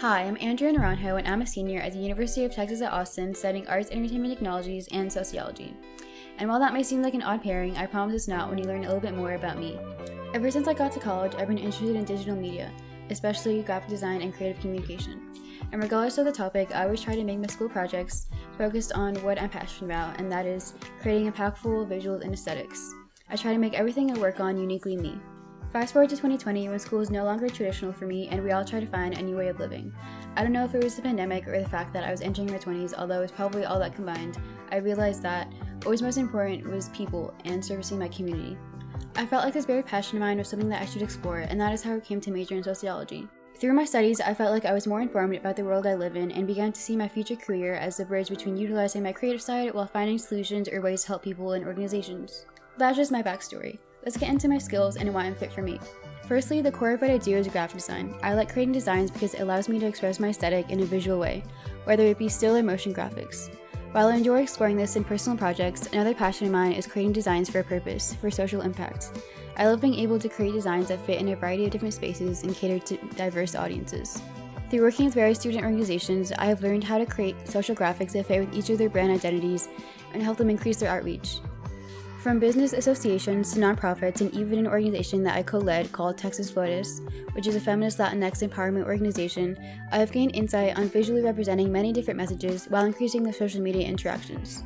Hi, I'm Andrea Naranjo, and I'm a senior at the University of Texas at Austin studying arts, entertainment technologies, and sociology. And while that may seem like an odd pairing, I promise it's not when you learn a little bit more about me. Ever since I got to college, I've been interested in digital media, especially graphic design and creative communication. And regardless of the topic, I always try to make my school projects focused on what I'm passionate about, and that is creating impactful visuals and aesthetics. I try to make everything I work on uniquely me. Fast forward to 2020 when school is no longer traditional for me and we all try to find a new way of living. I don't know if it was the pandemic or the fact that I was entering my 20s, although it was probably all that combined. I realized that what was most important was people and servicing my community. I felt like this very passion of mine was something that I should explore, and that is how I came to major in sociology. Through my studies, I felt like I was more informed about the world I live in and began to see my future career as the bridge between utilizing my creative side while finding solutions or ways to help people and organizations. That's just my backstory. Let's get into my skills and why I'm fit for MAIP. Firstly, the core of what I do is graphic design. I like creating designs because it allows me to express my aesthetic in a visual way, whether it be still or motion graphics. While I enjoy exploring this in personal projects, another passion of mine is creating designs for a purpose, for social impact. I love being able to create designs that fit in a variety of different spaces and cater to diverse audiences. Through working with various student organizations, I have learned how to create social graphics that fit with each of their brand identities and help them increase their outreach. From business associations to nonprofits and even an organization that I co-led called Texas Flores, which is a feminist Latinx empowerment organization, I have gained insight on visually representing many different messages while increasing their social media interactions.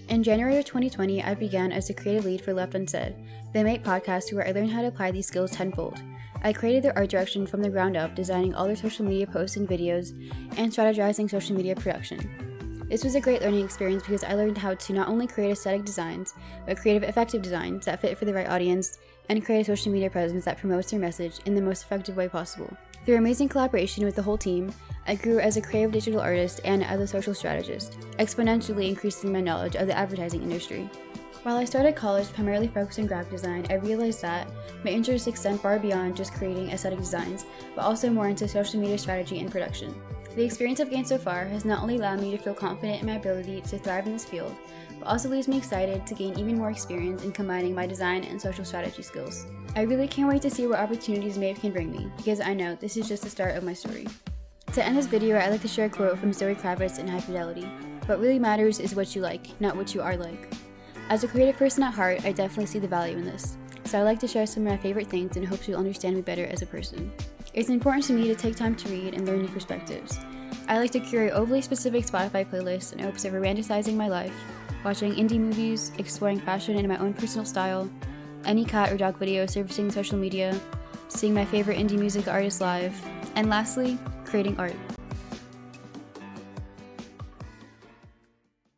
In January of 2020, I began as the creative lead for Left Unsaid, the MAIP podcast where I learned how to apply these skills tenfold. I created their art direction from the ground up, designing all their social media posts and videos, and strategizing social media production. This was a great learning experience because I learned how to not only create aesthetic designs, but creative effective designs that fit for the right audience, and create a social media presence that promotes their message in the most effective way possible. Through amazing collaboration with the whole team, I grew as a creative digital artist and as a social strategist, exponentially increasing my knowledge of the advertising industry. While I started college primarily focused on graphic design, I realized that my interests extend far beyond just creating aesthetic designs, but also more into social media strategy and production. The experience I've gained so far has not only allowed me to feel confident in my ability to thrive in this field, but also leaves me excited to gain even more experience in combining my design and social strategy skills. I really can't wait to see what opportunities MAIP can bring me, because I know this is just the start of my story. To end this video, I'd like to share a quote from Zoe Kravitz in High Fidelity. What really matters is what you like, not what you are like. As a creative person at heart, I definitely see the value in this, so I'd like to share some of my favorite things in hopes you'll understand me better as a person. It's important to me to take time to read and learn new perspectives. I like to curate overly specific Spotify playlists in hopes of romanticizing my life, watching indie movies, exploring fashion in my own personal style, any cat or dog video surfacing social media, seeing my favorite indie music artists live, and lastly, creating art.